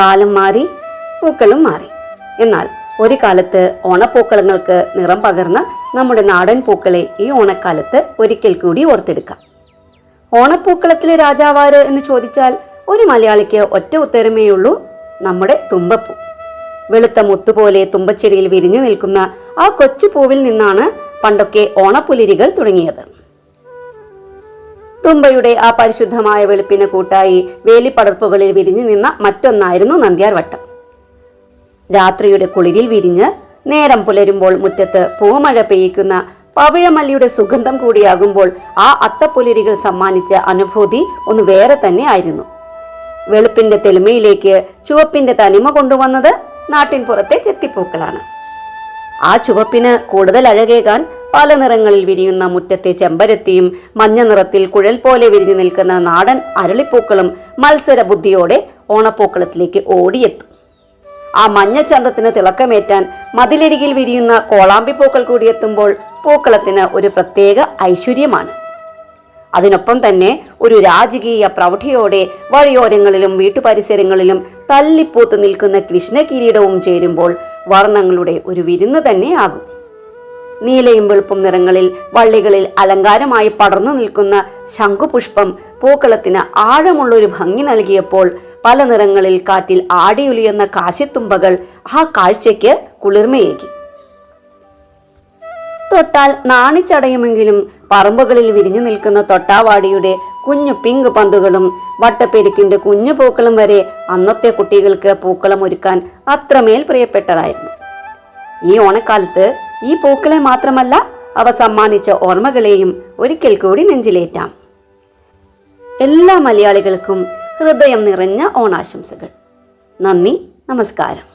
കാലം മാറി, പൂക്കളും മാറി. എന്നാൽ ഒരു കാലത്ത് ഓണപ്പൂക്കളങ്ങൾക്ക് നിറം പകർന്ന നമ്മുടെ നാടൻ പൂക്കളെ ഈ ഓണക്കാലത്ത് ഒരിക്കൽ കൂടി ഓർത്തെടുക്കാം. ഓണപ്പൂക്കളത്തിലെ രാജാവാര് എന്ന് ചോദിച്ചാൽ ഒരു മലയാളിക്ക് ഒറ്റ ഉത്തരമേയുള്ളൂ: നമ്മുടെ തുമ്പപ്പൂ. വെളുത്ത മുത്തുപോലെ തുമ്പച്ചെടിയിൽ വിരിഞ്ഞു നിൽക്കുന്ന ആ കൊച്ചു പൂവിൽ നിന്നാണ് പണ്ടൊക്കെ ഓണപ്പുലിരികൾ തുടങ്ങിയത്. തുമ്പയുടെ ആ പരിശുദ്ധമായ വെളുപ്പിന് കൂട്ടായി വേലിപ്പടർപ്പുകളിൽ വിരിഞ്ഞു നിന്ന മറ്റൊന്നായിരുന്നു നന്ദ്യാർ വട്ടം. രാത്രിയുടെ കുളിരിൽ വിരിഞ്ഞ് നേരം പുലരുമ്പോൾ മുറ്റത്ത് പൂമഴ പെയ്യിക്കുന്ന പവിഴമല്ലിയുടെ സുഗന്ധം കൂടിയാകുമ്പോൾ ആ അത്തപ്പുലരികൾ സമ്മാനിച്ച അനുഭൂതി ഒന്ന് വേറെ തന്നെ ആയിരുന്നു. വെളുപ്പിന്റെ തെളിമയിലേക്ക് ചുവപ്പിന്റെ തനിമ കൊണ്ടുവന്നത് നാട്ടിൻ പുറത്തെ ചെത്തിപ്പൂക്കളാണ്. ആ ചുവപ്പിന് കൂടുതൽ അഴകേകാൻ പല നിറങ്ങളിൽ വിരിയുന്ന മുറ്റത്തെ ചെമ്പരത്തിയും മഞ്ഞ നിറത്തിൽ കുഴൽ പോലെ വിരിഞ്ഞു നിൽക്കുന്ന നാടൻ അരളിപ്പൂക്കളും മത്സര ബുദ്ധിയോടെ ഓണപ്പൂക്കളത്തിലേക്ക് ഓടിയെത്തും. ആ മഞ്ഞച്ചന്തത്തിന് തിളക്കമേറ്റാൻ മതിലരികിൽ വിരിയുന്ന കോളാമ്പിപ്പൂക്കൾ കൂടിയെത്തുമ്പോൾ പൂക്കളത്തിന് ഒരു പ്രത്യേക ഐശ്വര്യമാണ്. അതിനൊപ്പം തന്നെ ഒരു രാജകീയ പ്രൗഢിയോടെ വഴിയോരങ്ങളിലും വീട്ടുപരിസരങ്ങളിലും തല്ലിപ്പൂത്ത് നിൽക്കുന്ന കൃഷ്ണകിരീടവും ചേരുമ്പോൾ വർണ്ണങ്ങളുടെ ഒരു വിരുന്ന് തന്നെ ആകും. നീലയും വെളുപ്പും നിറങ്ങളിൽ വള്ളികളിൽ അലങ്കാരമായി പടർന്നു നിൽക്കുന്ന ശംഖുപുഷ്പം പൂക്കളത്തിന് ആഴമുള്ളൊരു ഭംഗി നൽകിയപ്പോൾ പല നിറങ്ങളിൽ കാറ്റിൽ ആടിയുലിയുന്ന കാശിത്തുമ്പകൾ ആ കാഴ്ചയ്ക്ക് കുളിർമയേകി. തൊട്ടാൽ നാണിച്ചടയുമെങ്കിലും പറമ്പുകളിൽ വിരിഞ്ഞു നിൽക്കുന്ന തൊട്ടാവാടിയുടെ കുഞ്ഞു പിങ്ക് പന്തുകളും വട്ടപ്പെരുക്കിന്റെ കുഞ്ഞു പൂക്കളും വരെ അന്നത്തെ കുട്ടികൾക്ക് പൂക്കളം ഒരുക്കാൻ അത്രമേൽ പ്രിയപ്പെട്ടതായിരുന്നു. ഈ ഓണക്കാലത്ത് ഈ പൂക്കളെ മാത്രമല്ല, അവ സമ്മാനിച്ച ഓർമ്മകളെയും ഒരിക്കൽ കൂടി നെഞ്ചിലേറ്റാം. എല്ലാ മലയാളികൾക്കും ഹൃദയം നിറഞ്ഞ ഓണാശംസകൾ. നന്ദി, നമസ്കാരം.